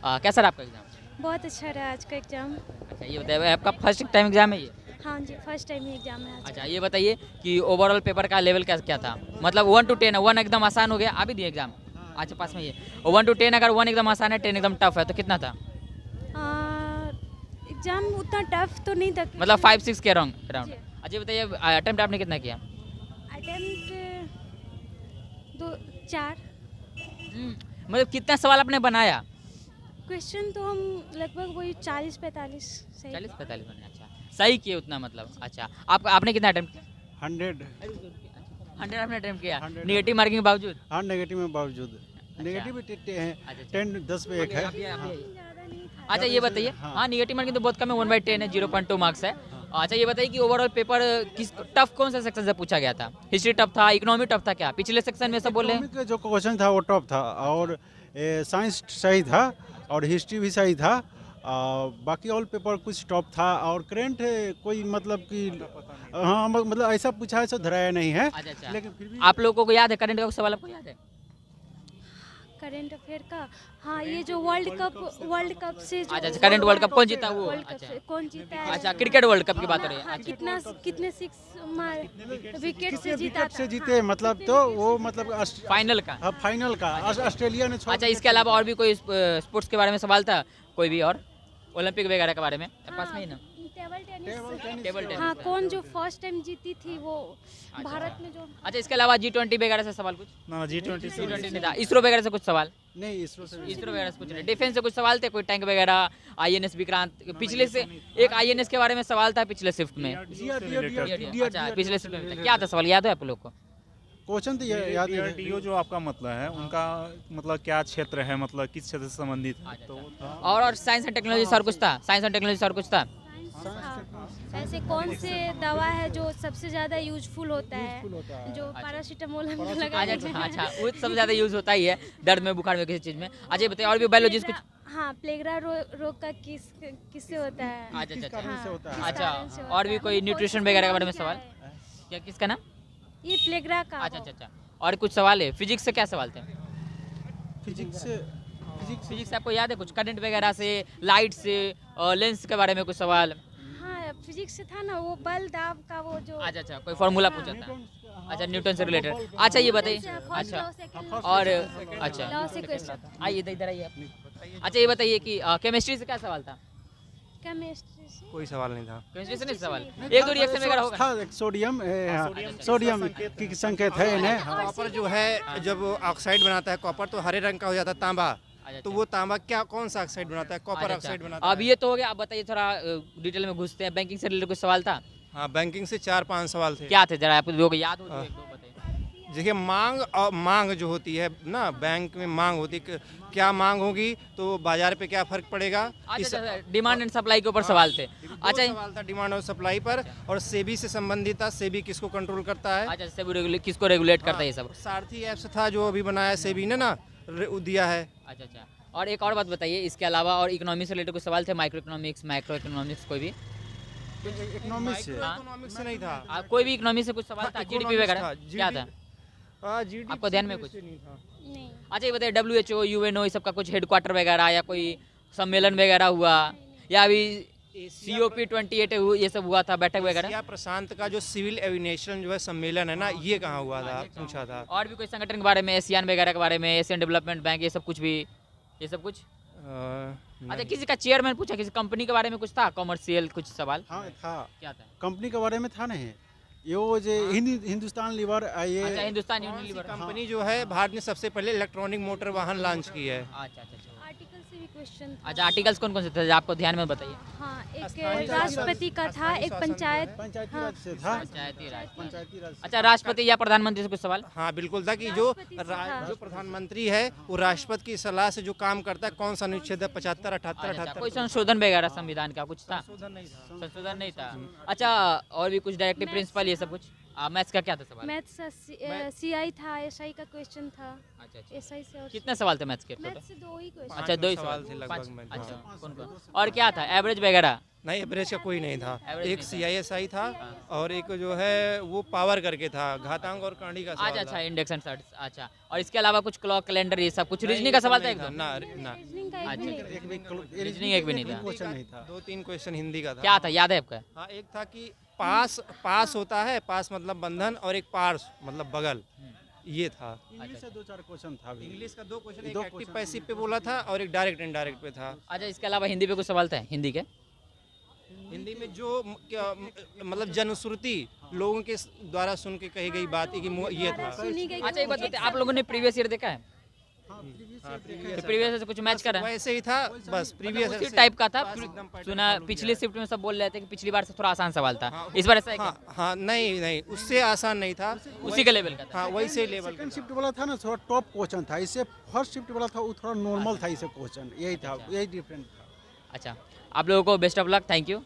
कैसा रहा आपका एग्जाम? बहुत अच्छा रहा आज का एग्ज़ाम। अच्छा ये बताइए, आपका फर्स्ट टाइम एग्जाम है ये? हाँ जी, फर्स्ट टाइम ही एग्ज़ाम है आज। अच्छा ये बताइए कि ओवरऑल पेपर का लेवल क्या क्या था, मतलब 1 to 10, 1 एकदम आसान हो गया, आप भी दिए एग्जाम? अच्छा पास में ये 1 to 10, अगर 1 एकदम आसान है, 10 एकदम टफ है, तो कितना था? एग्ज़ाम उतना टफ तो नहीं था। मतलब 5-6 के अराउंड जी। अराउंड। अच्छा ये बताइए, अटेम्प्ट आपने कितना किया? अटेम्प्ट 2-4 मतलब कितना सवाल आपने बनाया? क्वेश्चन तो हम लगभग वही 40-45 सही। 40-45 बनाया। अच्छा सही किए उतना, मतलब अच्छा आपने कितना अटेम्प्ट किया? 100। 100 आपने अटेम्प्ट किया 100 नेगेटिव मार्किंग के बावजूद? हाँ, नेगेटिव में बावजूद नेगेटिव भी टिकते हैं। अच्छा, 10 10 पे एक है। ज़्यादा नहीं था। अच्छा ये बताइए, हाँ नेगेटिव मार्किंग तो बहुत कम है, 1/10 है, 0.2 मार्क्स है। अच्छा ये बताइए कि ओवरऑल पेपर किस टफ कौन सा सेक्शन से पूछा गया था? हिस्ट्री टफ था, इकोनॉमी टफ था क्या? पिछले सेक्शन में सब बोल रहे हैं। इकोनॉमिक का जो क्वेश्चन था वो टफ था, और साइंस सही था, और हिस्ट्री भी सही था। बाकी ऑल पेपर कुछ टफ था, और करेंट कोई मतलब कि हाँ मतलब ऐसा पूछा है, ऐसा धराया नहीं है। अच्छा लेकिन फिर भी आप लोगों को याद है करंट का कुछ सवाल आपको याद है? करंट अफेयर का, हाँ ये जो वर्ल्ड कप से जो अच्छा करंट वर्ल्ड कप कौन जीता वो? वर्ल्ड कप अच्छा से कौन जीता है? अच्छा क्रिकेट वर्ल्ड कप की बात हो रही है। हाँ, अच्छा कितने 6 विकेट से कितने जीता विकेट से था? जीते, मतलब तो वो मतलब फाइनल का। फाइनल का ऑस्ट्रेलिया ने अच्छा इसके अलावा और भी कोई स्पोर्ट्स के बारे में सवाल था, कोई भी और ओलंपिक वगैरह के बारे में? पास में ही ना टेबल टेनिस हाँ, का। कौन जो फर्स्ट टाइम जीती थी वो भारत में जो। अच्छा इसके अलावा G20 वगैरह से सवाल कुछ? ना G20 G20 नहीं था। इसरो वगैरह से कुछ सवाल? नहीं, इसरो से इसरो वगैरह से कुछ नहीं। डिफेंस से कुछ सवाल थे, कोई टैंक वगैरह, INS विक्रांत? पिछले से एक INS के बारे में सवाल था पिछले शिफ्ट में। अच्छा पिछले शिफ्ट में क्या था सवाल, याद है आप लोग को? क्वेश्चन तो याद नहीं है। DRDO जो आपका मतलब है उनका मतलब क्या क्षेत्र है, मतलब किस क्षेत्र से संबंधित है? तो और साइंस एंड टेक्नोलॉजी सर कुछ था? साइंस एंड टेक्नोलॉजी सर कुछ था? ऐसे कौन से दवा है जो सबसे ज्यादा यूजफुल होता है, जो पैरासीटामोल हम लगाते हैं? अच्छा वो सबसे ज्यादा यूज होता ही है दर्द में, बुखार में, किसी चीज में। अच्छा ये बताइए और भी बायोलॉजी कुछ? हाँ, प्लेगरा रोग का किससे होता है? किस कारण से होता है? किस अच्छा कारण से होता और भी है? कोई मतलब न्यूट्रिशन इसका वगैरह के नाम बारे में क्या सवाल? है? क्या किसका नाम? ये प्लेगरा का। अच्छा और कुछ सवाल है? फिजिक्स से क्या सवाल थे? फिजिक्स फिजिक्स से आपको याद है कुछ? करंट वगैरह से, लाइट से, लेंस के बारे में कुछ सवाल? हाँ, फिजिक्स से था ना वो बल दाब का वो जो। अच्छा कोई फॉर्मूला पूछा था? अच्छा न्यूटन से रिलेटेड। अच्छा ये बताइए, अच्छा और अच्छा लॉ से क्वेश्चन। आइए इधर आइए आप। अच्छा ये बताइए कि केमिस्ट्री से क्या सवाल था? केमिस्ट्री से कोई सवाल नहीं था। केमिस्ट्री से नहीं सवाल, एक दो रिएक्शन वगैरह होगा? था, सोडियम की संकेत है इन्हें। कॉपर जो है जब ऑक्साइड बनाता है कॉपर तो हरे रंग का हो जाता है तांबा। तो वो तांबा क्या कौन सा ऑक्साइड बनाता है? कॉपर ऑक्साइड बनाता अब ये तो हो गया, आप बताइए थोड़ा डिटेल में घुसते हैं। बैंकिंग से रिलेटेड कुछ सवाल था? है। हाँ, बैंकिंग से 4-5 सवाल थे। क्या थे जरा आप लोगों को याद हो तो एक दो बताइए। देखिए मांग और मांग जो होती है ना, बैंक में मांग होती है, क्या मांग होगी तो बाजार पे क्या फर्क पड़ेगा। अच्छा डिमांड एंड सप्लाई के ऊपर सवाल थे। अच्छा सवाल था डिमांड और सप्लाई पर, और सेबी से संबंधित था, सेबी किसको कंट्रोल करता है। अच्छा सेबी किसको रेगुलेट करता है ये सब? सारथी ऐप्स था जो अभी बनाया सेबी ने ना, दिया है। अच्छा और एक और बात बताइए, इसके अलावा और इकोनॉमी से रिलेटेड कुछ सवाल थे? माइक्रो इकोनॉमिक्स, मैक्रो इकोनॉमिक्स, कोई भी? इकोनॉमिक्स से इकोनॉमिक्स से नहीं था। कोई भी इकोनॉमी से कुछ सवाल था? GDP वगैरह क्या था GDP आपको ध्यान में कुछ? नहीं था। नहीं। अच्छा ये बताइए WHO, UNO, ये सब का कुछ हेडक्वार्टर वगैरह या कोई सम्मेलन वगैरह हुआ, या अभी COP28 ये सब हुआ था, बैठक वगैरह? एशिया प्रशांत का जो सिविल एविएशन जो है सम्मेलन है ना, ये कहाँ हुआ था? पूछा था। और भी कोई संगठन के बारे में, एशियन वगैरह के बारे में, एशियन डेवलपमेंट बैंक, ये सब कुछ भी, ये सब कुछ? अच्छा किसी का चेयरमैन पूछा, किसी कंपनी के बारे में कुछ था? कॉमर्शियल कुछ सवाल? हाँ था, क्या था? कंपनी के बारे में था नहीं ये, वो जो हिंदुस्तान लीवर ये अच्छा हिंदुस्तान यूनिलीवर। कंपनी जो है भारत ने सबसे पहले इलेक्ट्रॉनिक मोटर वाहन लॉन्च की है। अच्छा आर्टिकल से भी क्वेश्चन था। अच्छा आर्टिकल्स कौन कौन से थे आपको ध्यान में बताइए? हाँ, एक राष्ट्रपति का था, एक पंचायती राज से था। पंचायती राज। पंचायती राज अच्छा राष्ट्रपति या प्रधानमंत्री से कुछ सवाल? हाँ बिल्कुल था कि जो राष्ट्रपति से था। जो प्रधानमंत्री है वो राष्ट्रपति की सलाह से जो काम करता है, कौन सा अनुच्छेद है 75, 78, अच्छा, कोई 78? संशोधन वगैरह संविधान का कुछ था? संशोधन नहीं था। अच्छा और भी कुछ डायरेक्टिव प्रिंसिपल ये सब कुछ? मैथ्स का क्या था सवाल? मैथ्स का CI था, SI का क्वेश्चन था। अच्छा SI से और कितने सवाल थे मैथ्स के? मैथ्स से 2 ही क्वेश्चन। अच्छा 2 ही सवाल सवाल थे पाँच। लगभग। अच्छा कौन और क्या था? एवरेज वगैरह नहीं, एवरेज का कोई नहीं था। Average एक नहीं था। CISI था और एक जो है वो पावर करके था, घातांक और करणी का सवाल अच्छा था। इंडेक्स एंड सर्ट्स, अच्छा। और इसके अलावा कुछ क्लॉक कैलेंडर ये सब कुछ रीजनिंग का सवाल था एक दो? ना ना, रीजनिंग का एक भी नहीं था। एक भी रीजनिंग एक भी नहीं था। क्वेश्चन नहीं था। 2-3 क्वेश्चन हिंदी का था। क्या था, याद है आपका? हाँ, एक था कि पास होता है, पास मतलब बंधन, और एक पार्स मतलब बगल, ये था। इंग्लिश से 2-4 क्वेश्चन था भी। इंग्लिश का 2 क्वेश्चन, एक दो एक्टिव question पैसिव पे बोला था और एक डायरेक्ट इनडायरेक्ट पे था। अच्छा, इसके अलावा हिंदी पे कुछ सवाल था हिंदी के? हिंदी में जो मतलब जनश्रुति लोगों के द्वारा सुन के कही गई बात ये था। सुनी गई अच्छा एक बात बताइए, आप लोगों ने प्रीवियस ईयर देखा है? तो प्रीवियस से कुछ मैच करा है? वैसे ही था, बस प्रीवियस उसी टाइप का था। सुना पिछली शिफ्ट में सब बोल रहे थे कि पिछली बार से थोड़ा आसान सवाल था, इस बार ऐसा है क्या? हाँ, नहीं, उससे आसान नहीं था, उसी के लेवल का था। हाँ वैसे लेवल सेकंड शिफ्ट वाला था ना थोड़ा टॉप क्वेश्चन था, इससे फर्स्ट शिफ्ट वाला था वो थोड़ा नॉर्मल था, इससे क्वेश्चन यही था, यही डिफरेंट था। अच्छा, आप लोगों को best of luck, thank you.